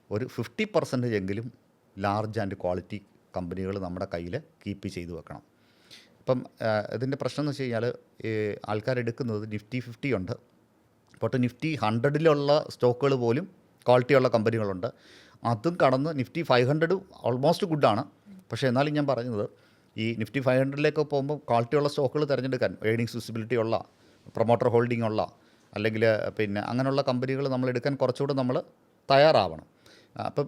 ഒരു 50% എങ്കിലും ലാർജ് ആൻഡ് ക്വാളിറ്റി കമ്പനികൾ നമ്മുടെ കയ്യിൽ കീപ്പ് ചെയ്ത് വെക്കണം. അപ്പം ഇതിൻ്റെ പ്രശ്നം എന്ന് വെച്ച് കഴിഞ്ഞാൽ ഈ ആൾക്കാരെടുക്കുന്നത് നിഫ്റ്റി 50 ഉണ്ട്. പോട്ടെ നിഫ്റ്റി 100 സ്റ്റോക്കുകൾ പോലും ക്വാളിറ്റിയുള്ള കമ്പനികളുണ്ട്. അതും കടന്ന് നിഫ്റ്റി 500 ഓൾമോസ്റ്റ് ഗുഡാണ്. പക്ഷേ എന്നാലും ഞാൻ പറഞ്ഞത് ഈ നിഫ്റ്റി 500 പോകുമ്പോൾ ക്വാളിറ്റിയുള്ള സ്റ്റോക്കുകൾ തിരഞ്ഞെടുക്കാൻ ഏർണിങ്സ് വിസിബിലിറ്റി ഉള്ള പ്രൊമോട്ടർ ഹോൾഡിംഗ് ഉള്ള അല്ലെങ്കിൽ പിന്നെ അങ്ങനെയുള്ള കമ്പനികൾ നമ്മൾ എടുക്കാൻ കുറച്ചുകൂടെ നമ്മൾ തയ്യാറാവണം. അപ്പം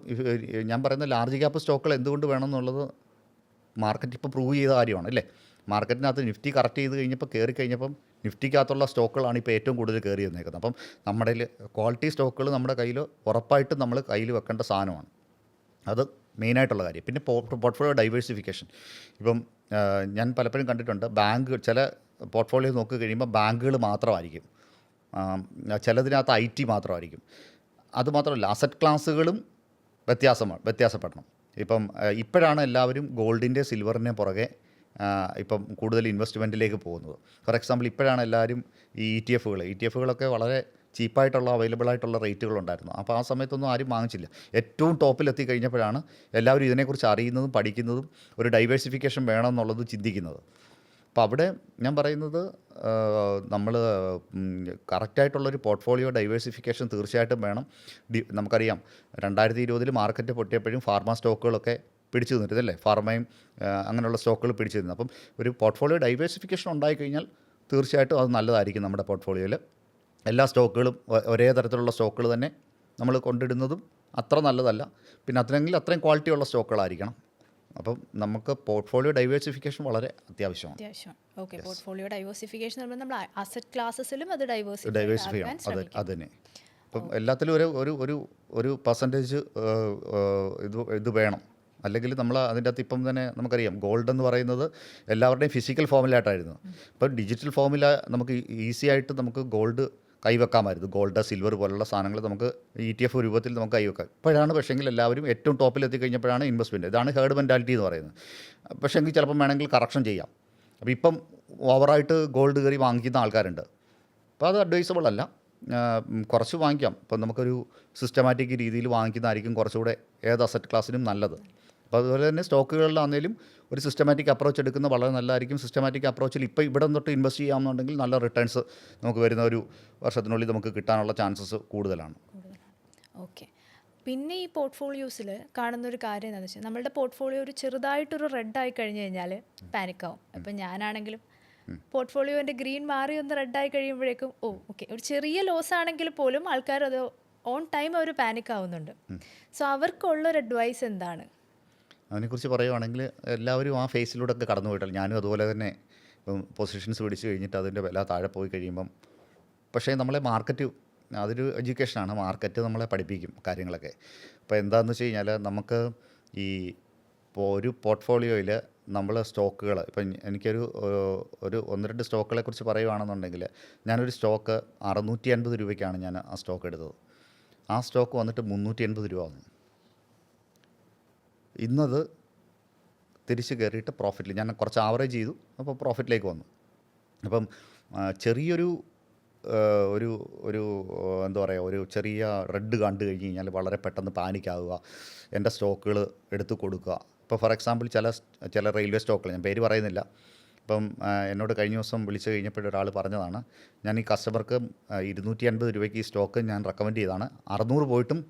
ഞാൻ പറയുന്ന ലാർജ് ക്യാപ്പ് സ്റ്റോക്കുകൾ എന്തുകൊണ്ട് വേണം എന്നുള്ളത് മാർക്കറ്റ് ഇപ്പോൾ പ്രൂവ് ചെയ്ത കാര്യമാണ് അല്ലേ. മാർക്കറ്റിനകത്ത് നിഫ്റ്റി കറക്റ്റ് ചെയ്ത് കഴിഞ്ഞപ്പോൾ കയറി കഴിഞ്ഞപ്പം നിഫ്റ്റിക്കകത്തുള്ള സ്റ്റോക്കുകളാണ് ഇപ്പോൾ ഏറ്റവും കൂടുതൽ കയറി വന്നേക്കുന്നത്. അപ്പം നമ്മുടെ ക്വാളിറ്റി സ്റ്റോക്കുകൾ നമ്മുടെ കയ്യിൽ ഉറപ്പായിട്ടും നമ്മൾ കയ്യിൽ വെക്കേണ്ട സാധനമാണ്. അത് മെയിനായിട്ടുള്ള കാര്യം. പിന്നെ പോർട്ട്ഫോളിയോ ഡൈവേഴ്സിഫിക്കേഷൻ. ഇപ്പം ഞാൻ പലപ്പോഴും കണ്ടിട്ടുണ്ട് ചില പോർട്ട്ഫോളിയോ നോക്കി കഴിയുമ്പോൾ ബാങ്കുകൾ മാത്രമായിരിക്കും, ചിലതിനകത്ത് IT മാത്രമായിരിക്കും. അതുമാത്രമല്ല അസറ്റ് ക്ലാസ്സുകളും വ്യത്യാസപ്പെടണം. ഇപ്പം ഇപ്പോഴാണ് എല്ലാവരും ഗോൾഡിൻ്റെ സിൽവറിനെ പുറകെ ഇപ്പം കൂടുതൽ ഇൻവെസ്റ്റ്മെൻറ്റിലേക്ക് പോകുന്നത്. ഫോർ എക്സാമ്പിൾ ഇപ്പോഴാണ് എല്ലാവരും ഈ ETF-കളൊക്കെ വളരെ ചീപ്പായിട്ടുള്ള അവൈലബിൾ ആയിട്ടുള്ള റേറ്റുകളുണ്ടായിരുന്നു. അപ്പോൾ ആ സമയത്തൊന്നും ആരും വാങ്ങിച്ചില്ല. ഏറ്റവും ടോപ്പിലെത്തി കഴിഞ്ഞപ്പോഴാണ് എല്ലാവരും ഇതിനെക്കുറിച്ച് അറിയുന്നതും പഠിക്കുന്നതും ഒരു ഡൈവേഴ്സിഫിക്കേഷൻ വേണമെന്നുള്ളത് ചിന്തിക്കുന്നത്. അപ്പോൾ അവിടെ ഞാൻ പറയുന്നത് നമ്മൾ കറക്റ്റായിട്ടുള്ളൊരു പോർട്ട്ഫോളിയോ ഡൈവേഴ്സിഫിക്കേഷൻ തീർച്ചയായിട്ടും വേണം. നമുക്കറിയാം 2020 മാർക്കറ്റ് പൊട്ടിയപ്പോഴും ഫാർമ സ്റ്റോക്കുകളൊക്കെ പിടിച്ചു നിന്നിരുന്നല്ലേ, ഫാർമയും അങ്ങനെയുള്ള സ്റ്റോക്കുകൾ പിടിച്ചു നിന്നു. അപ്പം ഒരു പോർട്ട്ഫോളിയോ ഡൈവേഴ്സിഫിക്കേഷൻ ഉണ്ടായിക്കഴിഞ്ഞാൽ തീർച്ചയായിട്ടും അത് നല്ലതായിരിക്കും. നമ്മുടെ പോർട്ട്ഫോളിയോയിൽ എല്ലാ സ്റ്റോക്കുകളും ഒരേ തരത്തിലുള്ള സ്റ്റോക്കുകൾ തന്നെ നമ്മൾ കൊണ്ടിടുന്നതും അത്ര നല്ലതല്ല. പിന്നെ അത്രയും ക്വാളിറ്റിയുള്ള സ്റ്റോക്കുകളായിരിക്കണം. അപ്പം നമുക്ക് പോർട്ട്ഫോളിയോ ഡൈവേഴ്സിഫിക്കേഷൻ വളരെ അത്യാവശ്യമാണ്. ഓക്കെ, പോർട്ട്ഫോളിയോ ഡൈവേഴ്സിഫിക്കേഷൻ നമ്മൾ അസറ്റ് ക്ലാസ്സസിലും അത് ഡൈവേഴ്സിഫൈ ചെയ്യണം. അതിനെ അപ്പം എല്ലാത്തിലും ഒരു പെർസെൻറ്റേജ് ഇത് വേണം. അല്ലെങ്കിൽ നമ്മൾ അതിൻ്റെ അകത്ത് ഇപ്പം തന്നെ നമുക്കറിയാം ഗോൾഡ് എന്ന് പറയുന്നത് എല്ലാവരുടെയും ഫിസിക്കൽ ഫോമിലായിട്ടായിരുന്നു. ഇപ്പം ഡിജിറ്റൽ ഫോമിൽ നമുക്ക് ഈസി ആയിട്ട് നമുക്ക് ഗോൾഡ് കൈവെക്കാമായിരുന്നു. ഗോൾഡ്, സിൽവർ പോലുള്ള സാധനങ്ങൾ നമുക്ക് ETF രൂപത്തിൽ നമുക്ക് കൈവെക്കാം. ഇപ്പോഴാണ് പക്ഷേങ്കിൽ എല്ലാവരും ഏറ്റവും ടോപ്പിലെത്തി കഴിഞ്ഞപ്പോഴാണ് ഇൻവെസ്റ്റ്മെൻറ്റ്. ഇതാണ് ഹേർഡ് മെൻറ്റാലിറ്റി എന്ന് പറയുന്നത്. പക്ഷേങ്കിൽ ചിലപ്പം വേണമെങ്കിൽ കറക്ഷൻ ചെയ്യാം. അപ്പോൾ ഇപ്പം ഓവറായിട്ട് ഗോൾഡ് കയറി വാങ്ങിക്കുന്ന ആൾക്കാരുണ്ട്. അപ്പോൾ അത് അഡ്വൈസബിൾ അല്ല. കുറച്ച് വാങ്ങിക്കാം. ഇപ്പം നമുക്കൊരു സിസ്റ്റമാറ്റിക് രീതിയിൽ വാങ്ങിക്കുന്നതായിരിക്കും കുറച്ചുകൂടെ ഏത് അസറ്റ് ക്ലാസ്സിനും നല്ലത്. അപ്പോൾ അതുപോലെ തന്നെ സ്റ്റോക്കുകളിലാണെങ്കിലും ഒരു സിസ്റ്റമാറ്റിക് അപ്രോച്ച് എടുക്കുന്നത് വളരെ നല്ലതായിരിക്കും. സിസ്റ്റമാറ്റിക് അപ്രോച്ചിൽ ഇപ്പോൾ ഇവിടെ തൊട്ട് ഇൻവെസ്റ്റ് ചെയ്യാമെന്നുണ്ടെങ്കിൽ നല്ല റിട്ടേൺസ് നമുക്ക് വരുന്ന ഒരു വർഷത്തിനുള്ളിൽ നമുക്ക് കിട്ടാനുള്ള ചാൻസസ് കൂടുതലാണ്. ഓക്കെ. പിന്നെ ഈ പോർട്ട്ഫോളിയോസിൽ കാണുന്നൊരു കാര്യം എന്താണെന്ന് വെച്ചാൽ നമ്മളുടെ പോർട്ട്ഫോളിയോ ഒരു ചെറുതായിട്ടൊരു റെഡായി കഴിഞ്ഞ് കഴിഞ്ഞാൽ പാനിക്കാവും. അപ്പം ഞാനാണെങ്കിലും പോർട്ട്ഫോളിയോൻ്റെ ഗ്രീൻ മാറി ഒന്ന് റെഡായി കഴിയുമ്പോഴേക്കും ഓക്കെ, ഒരു ചെറിയ ലോസ് ആണെങ്കിൽ പോലും ആൾക്കാർ അത് ഓൺ ടൈം അവർ പാനിക്കാവുന്നുണ്ട്. സോ അവർക്കുള്ളൊരു അഡ്വൈസ് എന്താണ്? അതിനെക്കുറിച്ച് പറയുവാണെങ്കിൽ എല്ലാവരും ആ ഫേസിലൂടെ ഒക്കെ കടന്നു പോയിട്ടല്ല. ഞാനും അതുപോലെ തന്നെ ഇപ്പം പൊസിഷൻസ് പിടിച്ച് കഴിഞ്ഞിട്ട് അതിൻ്റെ വില താഴെ പോയി കഴിയുമ്പം പക്ഷേ നമ്മളെ മാർക്കറ്റ് അതൊരു എഡ്യൂക്കേഷനാണ്. മാർക്കറ്റ് നമ്മളെ പഠിപ്പിക്കും കാര്യങ്ങളൊക്കെ. ഇപ്പോൾ എന്താണെന്ന് വെച്ച് കഴിഞ്ഞാൽ നമുക്ക് ഇപ്പോൾ ഒരു പോർട്ട്ഫോളിയോയിൽ നമ്മൾ സ്റ്റോക്കുകൾ ഇപ്പം എനിക്കൊരു 1-2 സ്റ്റോക്കുകളെ കുറിച്ച് പറയുകയാണെന്നുണ്ടെങ്കിൽ ഞാനൊരു സ്റ്റോക്ക് 650 രൂപയ്ക്കാണ് ഞാൻ ആ സ്റ്റോക്ക് എടുത്തത്. ആ സ്റ്റോക്ക് വന്നിട്ട് 380 രൂപ വന്നു. ഇന്നത് തിരിച്ച് കയറിയിട്ട് പ്രോഫിറ്റിൽ ഞാൻ കുറച്ച് ആവറേജ് ചെയ്തു. അപ്പോൾ പ്രോഫിറ്റിലേക്ക് വന്നു. അപ്പം ചെറിയൊരു ഒരു എന്താ പറയുക, ഒരു ചെറിയ റെഡ് കണ്ടു കഴിഞ്ഞ് കഴിഞ്ഞാൽ വളരെ പെട്ടെന്ന് പാനിക്കാവുക, എൻ്റെ സ്റ്റോക്കുകൾ എടുത്ത് കൊടുക്കുക. ഇപ്പോൾ ഫോർ എക്സാമ്പിൾ ചില റെയിൽവേ സ്റ്റോക്കുകൾ, ഞാൻ പേര് പറയുന്നില്ല, ഇപ്പം എന്നോട് കഴിഞ്ഞ ദിവസം വിളിച്ചു കഴിഞ്ഞപ്പോഴൊരാൾ പറഞ്ഞതാണ്, ഞാൻ ഈ കസ്റ്റമർക്ക് 250 രൂപയ്ക്ക് ഈ സ്റ്റോക്ക് ഞാൻ റെക്കമെൻഡ് ചെയ്താണ്, 600 പോയിട്ടും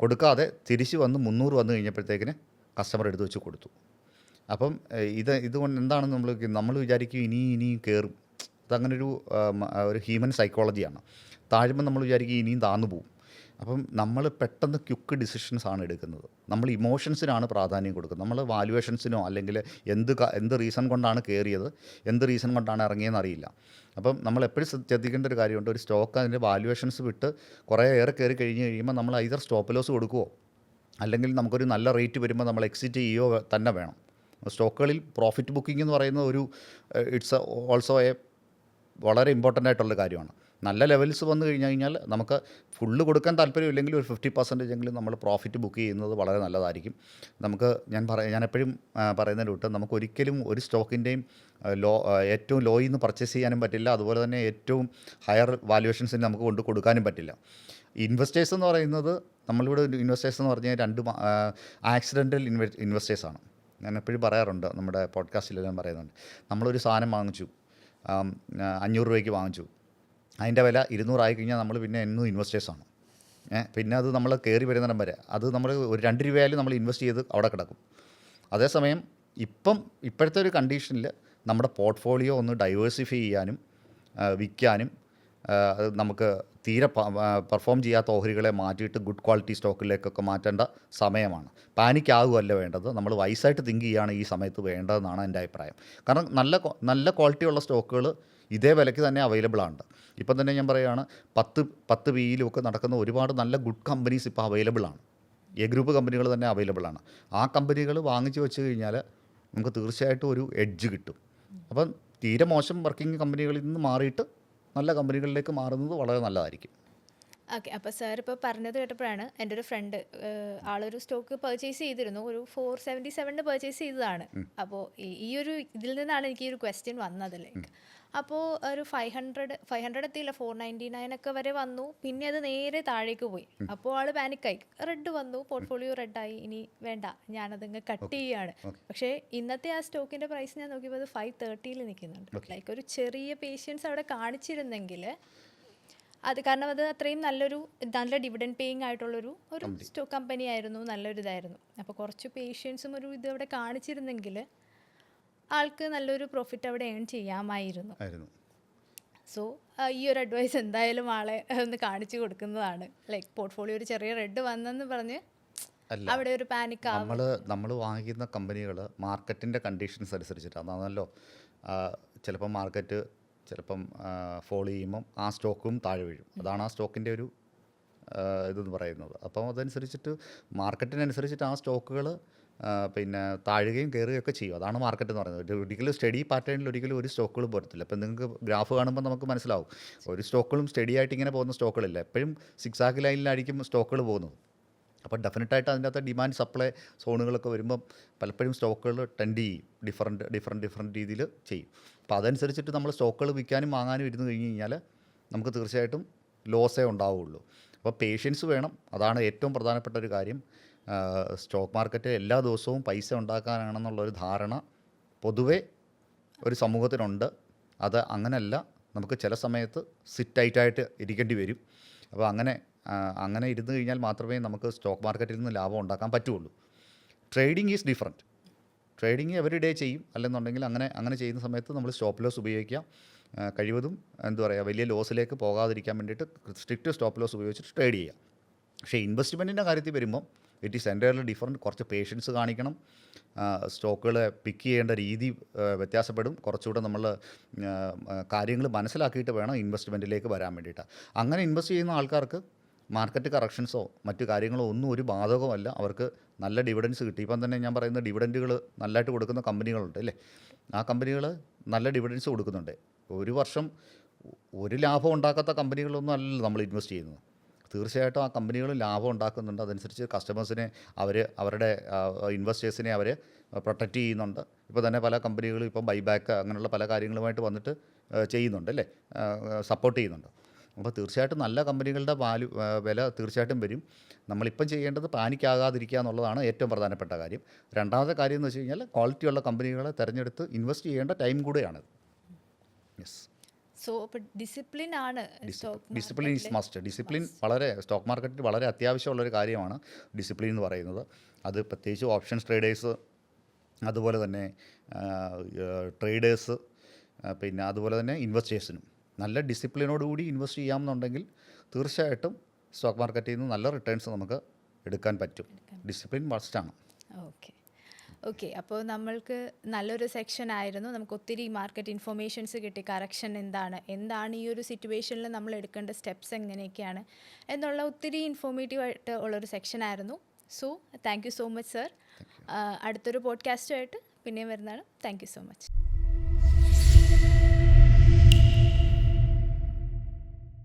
കൊടുക്കാതെ തിരിച്ച് വന്ന് 300 വന്നു കഴിഞ്ഞപ്പോഴത്തേക്കിന് കസ്റ്റമർ എടുത്ത് വെച്ച് കൊടുത്തു. അപ്പം ഇതുകൊണ്ട് എന്താണെന്ന് നമ്മൾ വിചാരിക്കും ഇനിയും കയറും. അതങ്ങനൊരു ഹ്യൂമൻ സൈക്കോളജിയാണ്. താഴുമ്പോൾ നമ്മൾ വിചാരിക്കും ഇനിയും താന്നു പോകും. അപ്പം നമ്മൾ പെട്ടെന്ന് ക്വിക്ക് ഡിസിഷൻസാണ് എടുക്കുന്നത്. നമ്മൾ ഇമോഷൻസിനാണ് പ്രാധാന്യം കൊടുക്കുന്നത്. നമ്മൾ വാല്യുവേഷൻസിനോ അല്ലെങ്കിൽ എന്ത് റീസൺ കൊണ്ടാണ് കയറിയത്, എന്ത് റീസൺ കൊണ്ടാണ് ഇറങ്ങിയതെന്ന് അറിയില്ല. അപ്പം നമ്മൾ എപ്പോഴും ശ്രദ്ധിക്കേണ്ട ഒരു കാര്യമുണ്ട്, ഒരു സ്റ്റോക്ക് അതിൻ്റെ വാല്യുവേഷൻസ് വിട്ട് കുറേ ഏറെ കയറി കഴിഞ്ഞ് കഴിയുമ്പോൾ നമ്മൾ ഐദർ സ്റ്റോപ്പ് ലോസ് കൊടുക്കുമോ അല്ലെങ്കിൽ നമുക്കൊരു നല്ല റേറ്റ് വരുമ്പോൾ നമ്മൾ എക്സിറ്റ് ചെയ്യുകയോ തന്നെ വേണം. സ്റ്റോക്കുകളിൽ പ്രോഫിറ്റ് ബുക്കിംഗ് എന്ന് പറയുന്ന ഇറ്റ്സ് ഓൾസോ വളരെ ഇമ്പോർട്ടൻ്റ് ആയിട്ടുള്ള കാര്യമാണ്. നല്ല ലെവൽസ് വന്നു കഴിഞ്ഞാൽ നമുക്ക് ഫുള്ള് കൊടുക്കാൻ താല്പര്യമില്ലെങ്കിൽ ഒരു 50% എങ്കിലും നമ്മൾ പ്രോഫിറ്റ് ബുക്ക് ചെയ്യുന്നത് വളരെ നല്ലതായിരിക്കും. ഞാൻ എപ്പോഴും പറയുന്നതിന് വിട്ട് നമുക്ക് ഒരിക്കലും ഒരു സ്റ്റോക്കിൻ്റെയും ഏറ്റവും ലോയിൽ നിന്ന് പർച്ചേസ് ചെയ്യാനും പറ്റില്ല, അതുപോലെ തന്നെ ഏറ്റവും ഹയർ വാല്യുവേഷൻസിന് നമുക്ക് കൊടുക്കാനും പറ്റില്ല. ഇൻവെസ്റ്റേഴ്സ് എന്ന് പറയുന്നത് നമ്മളിവിടെ ഇൻവെസ്റ്റേഴ്സ് എന്ന് പറഞ്ഞാൽ 2 ആക്സിഡൻ്റൽ ഇൻവെസ്റ്റേഴ്സാണ്. ഞാൻ എപ്പോഴും പറയാറുണ്ട്, നമ്മുടെ പോഡ്കാസ്റ്റിലെല്ലാം പറയുന്നുണ്ട്, നമ്മളൊരു സാധനം വാങ്ങിച്ചു, 500 രൂപയ്ക്ക് വാങ്ങിച്ചു, അതിൻ്റെ വില 200 ആയി കഴിഞ്ഞാൽ നമ്മൾ പിന്നെ എന്നും ഇൻവെസ്റ്റേഴ്സാണ്. പിന്നെ അത് നമ്മൾ കയറി വരുന്നിടം വരെ അത് നമ്മൾ ഒരു 2 രൂപയായാലും നമ്മൾ ഇൻവെസ്റ്റ് ചെയ്ത് അവിടെ കിടക്കും. അതേസമയം ഇപ്പോഴത്തെ ഒരു കണ്ടീഷനിൽ നമ്മുടെ പോർട്ട്ഫോളിയോ ഒന്ന് ഡൈവേഴ്സിഫൈ ചെയ്യാനും വിൽക്കാനും നമുക്ക് തീരെ പെർഫോം ചെയ്യാത്ത ഓഹരികളെ മാറ്റിയിട്ട് ഗുഡ് ക്വാളിറ്റി സ്റ്റോക്കിലേക്കൊക്കെ മാറ്റേണ്ട സമയമാണ്. പാനിക്കാകുമല്ല വേണ്ടത്, നമ്മൾ വൈസായിട്ട് തിങ്ക് ചെയ്യുകയാണ് ഈ സമയത്ത് വേണ്ടതെന്നാണ് എൻ്റെ അഭിപ്രായം. കാരണം നല്ല ക്വാളിറ്റിയുള്ള സ്റ്റോക്കുകൾ ഇതേ വിലയ്ക്ക് തന്നെ അവൈലബിൾ ആണ്. ഇപ്പം തന്നെ ഞാൻ പറയുകയാണ്, 10 PE-യിലുമൊക്കെ നടക്കുന്ന ഒരുപാട് നല്ല ഗുഡ് കമ്പനീസ് ഇപ്പോൾ അവൈലബിൾ ആണ്. എ ഗ്രൂപ്പ് കമ്പനികൾ തന്നെ അവൈലബിൾ ആണ്. ആ കമ്പനികൾ വാങ്ങിച്ച് വെച്ച് കഴിഞ്ഞാൽ നമുക്ക് തീർച്ചയായിട്ടും ഒരു എഡ്ജ് കിട്ടും. അപ്പം തീരെ മോശം വർക്കിംഗ് കമ്പനികളിൽ നിന്ന് മാറിയിട്ട് നല്ല കമ്പനികളിലേക്ക് മാറുന്നത് വളരെ നല്ലതായിരിക്കും. ഓക്കെ. അപ്പോൾ സാർ ഇപ്പോൾ പറഞ്ഞത് കേട്ടപ്പോഴാണ് എൻ്റെ ഒരു ഫ്രണ്ട് ആളൊരു സ്റ്റോക്ക് പർച്ചേസ് ചെയ്തിരുന്നു. ഒരു 477 പർച്ചേസ് ചെയ്തതാണ്. അപ്പോൾ ഈ ഒരു ഇതിൽ നിന്നാണ് എനിക്ക് ഈ ഒരു ക്വസ്റ്റ്യൻ വന്നത്. ലൈക്ക് അപ്പോൾ ഒരു 500 എത്തിയില്ല, 499 ഒക്കെ വരെ വന്നു. പിന്നെ അത് നേരെ താഴേക്ക് പോയി. അപ്പോൾ ആൾ പാനിക്കായി, റെഡ് വന്നു, പോർട്ട്ഫോളിയോ റെഡായി, ഇനി വേണ്ട, ഞാനതങ്ങ് കട്ട് ചെയ്യുകയാണ്. പക്ഷേ ഇന്നത്തെ ആ സ്റ്റോക്കിൻ്റെ പ്രൈസ് ഞാൻ നോക്കിയപ്പോൾ അത് 530 നിൽക്കുന്നുണ്ട്. ലൈക്ക് ഒരു ചെറിയ പേഷ്യൻസ് അവിടെ കാണിച്ചിരുന്നെങ്കിൽ അത്, കാരണം അത് അത്രയും നല്ല ഡിവിഡൻഡ് പേയിങ് ആയിട്ടുള്ളൊരു സ്റ്റോക്ക് കമ്പനി ആയിരുന്നു, നല്ലൊരു ഇതായിരുന്നു. അപ്പോൾ കുറച്ച് പേഷ്യൻസും ഒരു ഇത് അവിടെ കാണിച്ചിരുന്നെങ്കിൽ ആൾക്ക് നല്ലൊരു പ്രോഫിറ്റ് അവിടെ ഏൺ ചെയ്യാമായിരുന്നു. സോ ഈ ഒരു അഡ്വൈസ് എന്തായാലും ആളെ ഒന്ന് കാണിച്ചു കൊടുക്കുന്നതാണ്. ലൈക്ക് പോർട്ട്ഫോളിയോ ഒരു ചെറിയ റെഡ് വന്നെന്ന് പറഞ്ഞ് അവിടെ ഒരു പാനിക് ആവും. നമ്മൾ വാങ്ങിക്കുന്ന കമ്പനികൾ മാർക്കറ്റിൻ്റെ കണ്ടീഷൻസ് അനുസരിച്ചിട്ടാണ്. അതാണല്ലോ, ചിലപ്പം മാർക്കറ്റ് ഫോൾ ചെയ്യുമ്പം ആ സ്റ്റോക്കും താഴെ വീഴും. അതാണ് ആ സ്റ്റോക്കിൻ്റെ ഒരു ഇതെന്ന് പറയുന്നത്. അപ്പം അതനുസരിച്ചിട്ട് മാർക്കറ്റിനനുസരിച്ചിട്ട് ആ സ്റ്റോക്കുകൾ പിന്നെ താഴുകയും കയറുകയൊക്കെ ചെയ്യും. അതാണ് മാർക്കറ്റ് എന്ന് പറയുന്നത്. ഒരിക്കലും സ്റ്റഡി പാറ്റേണിൽ ഒരിക്കലും ഒരു സ്റ്റോക്കുകളും പോരത്തില്ല. ഇപ്പം നിങ്ങൾക്ക് ഗ്രാഫ് കാണുമ്പോൾ നമുക്ക് മനസ്സിലാവും, ഒരു സ്റ്റോക്കുകളും സ്റ്റഡി ആയിട്ട് ഇങ്ങനെ പോകുന്ന സ്റ്റോക്കുകളില്ല. എപ്പോഴും സിക്സാക്ക് ലൈനിലായിരിക്കും സ്റ്റോക്കുകൾ പോകുന്നത്. അപ്പോൾ ഡെഫിനറ്റായിട്ട് അതിൻ്റെ അകത്ത് ഡിമാൻഡ് സപ്ലൈ സോണുകളൊക്കെ വരുമ്പം പലപ്പോഴും സ്റ്റോക്കുകൾ ടെൻഡ് ചെയ്യും, ഡിഫറെൻറ്റ് രീതിയിൽ ചെയ്യും. അപ്പോൾ അതനുസരിച്ചിട്ട് നമ്മൾ സ്റ്റോക്കുകൾ വിൽക്കാനും വാങ്ങാനും ഇരുന്ന് കഴിഞ്ഞ് കഴിഞ്ഞാൽ നമുക്ക് തീർച്ചയായിട്ടും ലോസേ ഉണ്ടാവുകയുള്ളൂ. അപ്പോൾ പേഷ്യൻസ് വേണം, അതാണ് ഏറ്റവും പ്രധാനപ്പെട്ട ഒരു കാര്യം. സ്റ്റോക്ക് മാർക്കറ്റ് എല്ലാ ദിവസവും പൈസ ഉണ്ടാക്കാനാണെന്നുള്ളൊരു ധാരണ പൊതുവേ ഒരു സമൂഹത്തിനുണ്ട്. അത് അങ്ങനെയല്ല, നമുക്ക് ചില സമയത്ത് സിറ്റ് ഇരിക്കേണ്ടി വരും. അപ്പോൾ അങ്ങനെ ഇരുന്ന് കഴിഞ്ഞാൽ മാത്രമേ നമുക്ക് സ്റ്റോക്ക് മാർക്കറ്റിൽ നിന്ന് ലാഭം ഉണ്ടാക്കാൻ പറ്റുള്ളൂ. Trading is different. Trading every day ചെയ്യും, അല്ലെന്നുണ്ടെങ്കിൽ അങ്ങനെ ചെയ്യുന്ന സമയത്ത് നമ്മൾ സ്റ്റോപ്പ് ലോസ് ഉപയോഗിക്കാം. കഴിവതും വലിയ ലോസിലേക്ക് പോകാതിരിക്കാൻ വേണ്ടിയിട്ട് സ്ട്രിക്റ്റ് സ്റ്റോപ്പ് ലോസ് ഉപയോഗിച്ചിട്ട് ട്രേഡ് ചെയ്യാം. പക്ഷേ ഇൻവെസ്റ്റ്മെൻറ്റിൻ്റെ കാര്യത്തിൽ വരുമ്പോൾ ഇറ്റ് ഈസ് എൻ്റയർലി ഡിഫറെൻറ്റ്. കുറച്ച് പേഷ്യൻസ് കാണിക്കണം. സ്റ്റോക്കുകളെ പിക്ക് ചെയ്യേണ്ട രീതി വ്യത്യാസപ്പെടും. കുറച്ചുകൂടെ നമ്മൾ കാര്യങ്ങൾ മനസ്സിലാക്കിയിട്ട് വേണം ഇൻവെസ്റ്റ്മെൻറ്റിലേക്ക് വരാൻ വേണ്ടിയിട്ട്. അങ്ങനെ ഇൻവെസ്റ്റ് ചെയ്യുന്ന ആൾക്കാർക്ക് മാർക്കറ്റ് കറക്ഷൻസോ മറ്റു കാര്യങ്ങളോ ഒന്നും ഒരു ബാധകമല്ല. അവർക്ക് നല്ല ഡിവിഡൻസ് കിട്ടി. ഇപ്പം തന്നെ ഞാൻ പറയുന്ന ഡിവിഡൻറ്റുകൾ നല്ലതായിട്ട് കൊടുക്കുന്ന കമ്പനികളുണ്ട് അല്ലേ. ആ കമ്പനികൾ നല്ല ഡിവിഡൻസ് കൊടുക്കുന്നുണ്ട്. ഒരു വർഷം ഒരു ലാഭം ഉണ്ടാക്കാത്ത കമ്പനികളൊന്നും അല്ലല്ലോ നമ്മൾ ഇൻവെസ്റ്റ് ചെയ്യുന്നത്. തീർച്ചയായിട്ടും ആ കമ്പനികൾ ലാഭം ഉണ്ടാക്കുന്നുണ്ട്. അതനുസരിച്ച് കസ്റ്റമേഴ്സിനെ അവരുടെ ഇൻവെസ്റ്റേഴ്സിനെ അവർ പ്രൊട്ടക്റ്റ് ചെയ്യുന്നുണ്ട്. ഇപ്പോൾ തന്നെ പല കമ്പനികളും ഇപ്പം ബൈബാക്ക് അങ്ങനെയുള്ള പല കാര്യങ്ങളുമായിട്ട് വന്നിട്ട് ചെയ്യുന്നുണ്ട് അല്ലേ, സപ്പോർട്ട് ചെയ്യുന്നുണ്ട്. അപ്പോൾ തീർച്ചയായിട്ടും നല്ല കമ്പനികളുടെ വില തീർച്ചയായിട്ടും വരും. നമ്മളിപ്പം ചെയ്യേണ്ടത് പാനിക്കാകാതിരിക്കുക എന്നുള്ളതാണ് ഏറ്റവും പ്രധാനപ്പെട്ട കാര്യം. രണ്ടാമത്തെ കാര്യം എന്ന് വെച്ച് കഴിഞ്ഞാൽ ക്വാളിറ്റിയുള്ള കമ്പനികളെ തിരഞ്ഞെടുത്ത് ഇൻവെസ്റ്റ് ചെയ്യേണ്ട ടൈം കൂടെയാണ്. യെസ്. സോ ഇപ്പോൾ ഡിസിപ്ലിൻ ഈസ് മസ്റ്റ്. ഡിസിപ്ലിൻ വളരെ സ്റ്റോക്ക് മാർക്കറ്റിൽ വളരെ അത്യാവശ്യമുള്ളൊരു കാര്യമാണ് ഡിസിപ്ലിൻ എന്ന് പറയുന്നത്. അത് പ്രത്യേകിച്ച് ഓപ്ഷൻസ് ട്രേഡേഴ്സ്, അതുപോലെ തന്നെ ട്രേഡേഴ്സ്, പിന്നെ അതുപോലെ തന്നെ ഇൻവെസ്റ്റേഴ്സിനും നല്ല ഡിസിപ്ലിനോടുകൂടി ഇൻവെസ്റ്റ് ചെയ്യാമെന്നുണ്ടെങ്കിൽ തീർച്ചയായിട്ടും സ്റ്റോക്ക് മാർക്കറ്റിൽ നിന്ന് നല്ല റിട്ടേൺസ് നമുക്ക് എടുക്കാൻ പറ്റും. ഡിസിപ്ലിൻ മസ്റ്റാണ്. ഓക്കെ. അപ്പോൾ നമ്മൾക്ക് നല്ലൊരു സെക്ഷൻ ആയിരുന്നു. നമുക്ക് ഒത്തിരി മാർക്കറ്റ് ഇൻഫർമേഷൻസ് കിട്ടി. കറക്ഷൻ എന്താണ് ഈ ഒരു സിറ്റുവേഷനിൽ നമ്മൾ എടുക്കേണ്ട സ്റ്റെപ്സ് എങ്ങനെയൊക്കെയാണ് എന്നുള്ള ഒത്തിരി ഇൻഫോർമേറ്റീവായിട്ട് ഉള്ളൊരു സെക്ഷൻ ആയിരുന്നു. So thank you so much sir. അടുത്തൊരു പോഡ്കാസ്റ്റുമായിട്ട് പിന്നെയും വരുന്നതാണ്. Thank you so much.